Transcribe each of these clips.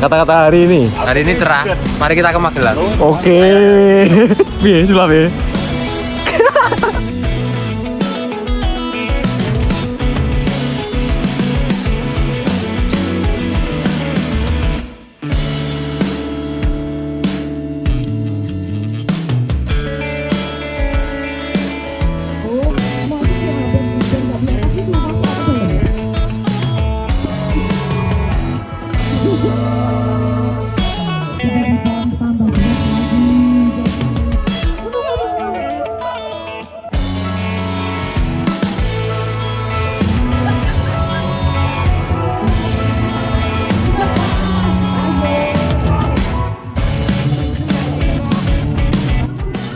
Kata-kata hari ini. Hari ini cerah. Mari kita ke Magelang. Oke. Piye sulah piye?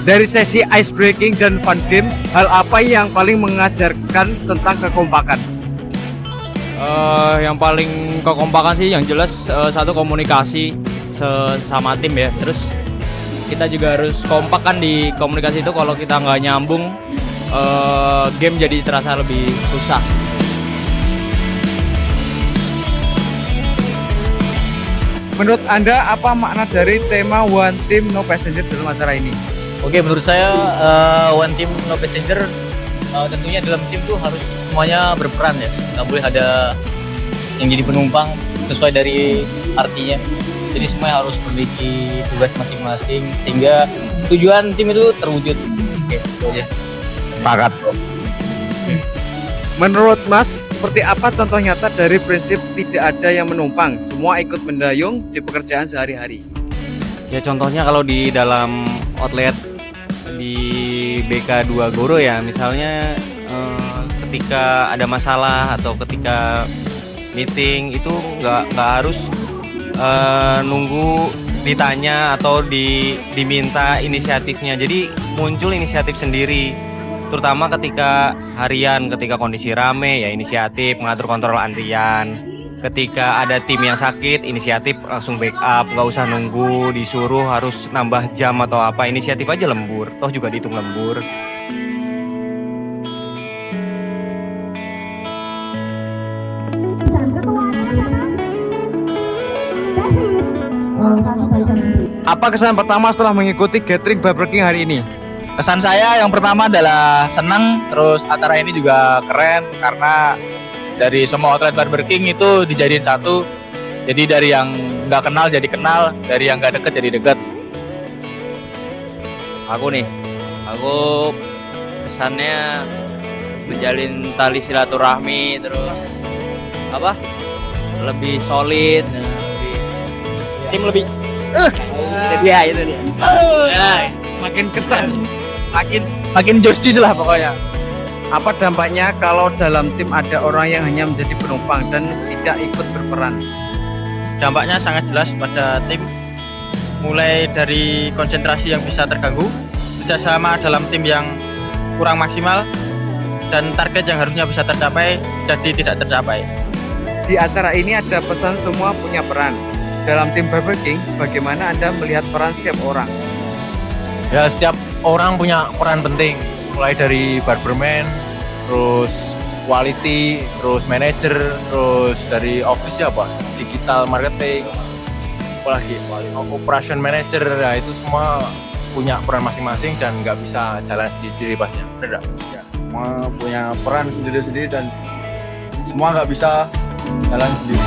Dari sesi ice breaking dan fun game, hal apa yang paling mengajarkan tentang kekompakan? Yang paling kekompakan sih yang jelas satu komunikasi sesama tim ya. Terus kita juga harus kompak kan di komunikasi itu. Kalau kita nggak nyambung, game jadi terasa lebih susah. Menurut Anda apa makna dari tema One Team No Passenger dalam acara ini? Oke, menurut saya One Team No Passenger tentunya dalam tim tuh harus semuanya berperan ya. Nggak boleh ada yang jadi penumpang sesuai dari artinya. Jadi semuanya harus memiliki tugas masing-masing sehingga tujuan tim itu terwujud. Oke, itu aja. Sepakat. Menurut Mas, seperti apa contoh nyata dari prinsip tidak ada yang menumpang, semua ikut mendayung di pekerjaan sehari-hari? Ya contohnya kalau di dalam outlet di BK2 Goro ya, misalnya ketika ada masalah atau ketika meeting itu nggak harus nunggu ditanya atau diminta inisiatifnya. Jadi muncul inisiatif sendiri, terutama ketika harian, ketika kondisi rame ya inisiatif mengatur kontrol antrian. Ketika ada tim yang sakit, inisiatif langsung backup, nggak usah nunggu disuruh harus nambah jam atau apa, inisiatif aja lembur, toh juga dihitung lembur. Apa kesan pertama setelah mengikuti gathering Burger King hari ini? Kesan saya yang pertama adalah senang, terus acara ini juga keren karena dari semua outlet Burger King itu dijadiin satu. Jadi dari yang nggak kenal jadi kenal, dari yang nggak deket jadi deket. Aku kesannya menjalin tali silaturahmi, terus lebih solid, tim lebih Ya itu dia. Makin ketat, Makin jostis lah pokoknya. apa dampaknya kalau dalam tim ada orang yang hanya menjadi penumpang dan tidak ikut berperan? Dampaknya sangat jelas pada tim, mulai dari konsentrasi yang bisa terganggu, kerjasama dalam tim yang kurang maksimal, dan target yang harusnya bisa tercapai jadi tidak tercapai. Di acara ini ada pesan semua punya peran. Dalam tim Burger King, bagaimana Anda melihat peran setiap orang? Ya, setiap orang punya peran penting, mulai dari barberman, terus quality, terus manager, terus dari office ya apa, digital marketing, apalagi operation manager, ya itu semua punya peran masing-masing dan nggak bisa jalan sendiri-sendiri pastinya, bener nggak? Ya, semua punya peran sendiri-sendiri dan semua nggak bisa jalan sendiri.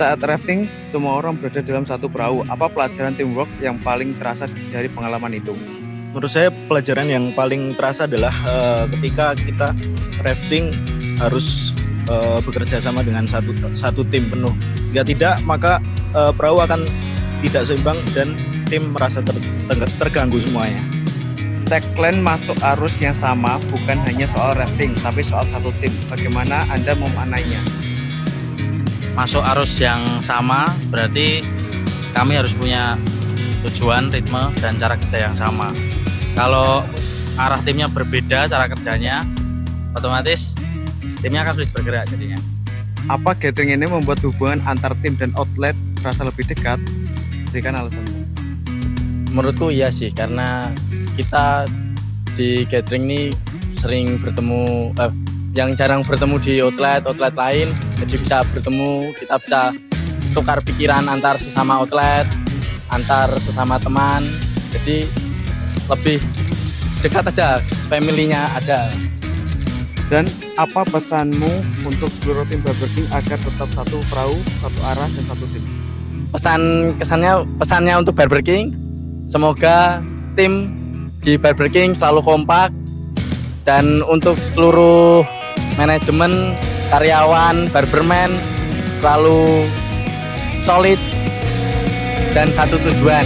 Saat rafting, semua orang berada dalam satu perahu. Apa pelajaran teamwork yang paling terasa dari pengalaman itu? Menurut saya pelajaran yang paling terasa adalah ketika kita rafting harus bekerja sama dengan satu tim penuh. Jika tidak, maka perahu akan tidak seimbang dan tim merasa terganggu semuanya. Tagline masuk arus yang sama bukan hanya soal rafting, tapi soal satu tim. Bagaimana Anda memaknainya? Masuk arus yang sama berarti kami harus punya tujuan, ritme, dan cara kerja yang sama. Kalau arah timnya berbeda cara kerjanya, otomatis timnya akan sulit bergerak jadinya. Apa gathering ini membuat hubungan antar tim dan outlet terasa lebih dekat? Berikan alasannya. Menurutku iya sih, karena kita di gathering ini sering bertemu, yang jarang bertemu di outlet lain, jadi bisa bertemu, kita bisa tukar pikiran antar sesama outlet, antar sesama teman, jadi lebih dekat aja, family-nya ada. Dan apa pesanmu untuk seluruh tim Barber King agar tetap satu perahu, satu arah, dan satu tim? Pesannya untuk Barber King, semoga tim di Barber King selalu kompak, dan untuk seluruh manajemen, karyawan, barberman selalu solid dan satu tujuan.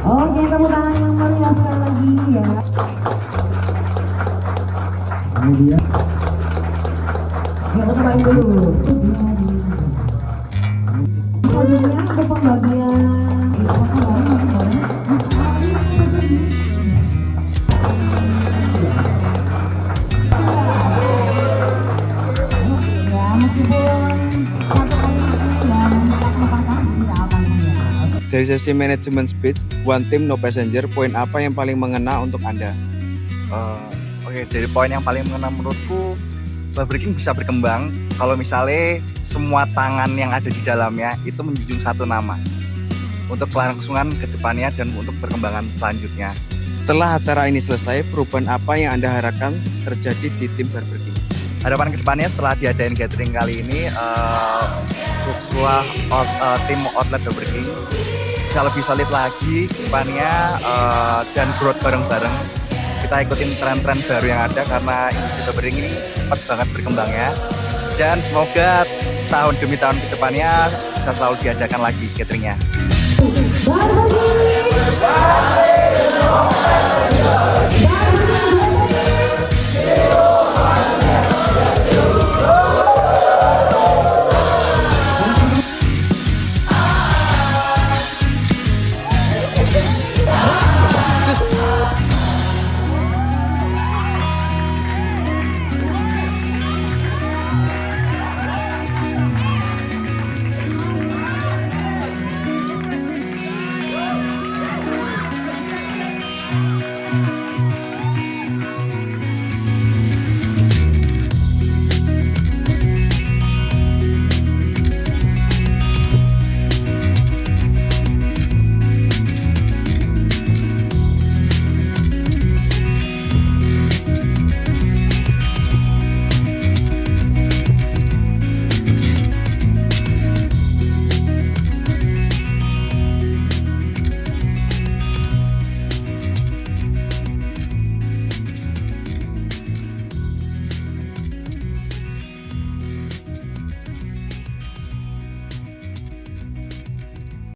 Oke, tepuk tangan yang meriah sekali lagi ya. Kemudian, kita main dulu. Selanjutnya untuk pembagian Dari sesi manajemen speech, one team no passenger, poin apa yang paling mengena untuk Anda? Oke, dari poin yang paling mengena menurutku, Barber King bisa berkembang kalau misalnya semua tangan yang ada di dalamnya itu menjunjung satu nama untuk kelangsungan ke depannya dan untuk perkembangan selanjutnya. Setelah acara ini selesai, perubahan apa yang Anda harapkan terjadi di tim Barber King? Harapan ke depannya setelah diadain gathering kali ini, sebuah tim outlet Barber King bisa lebih solid lagi ke depannya dan growth bareng-bareng. Kita ikutin tren-tren baru yang ada karena industri barbering ini cepat banget berkembangnya. dan semoga tahun demi tahun ke depannya bisa selalu diadakan lagi cateringnya. Barbie.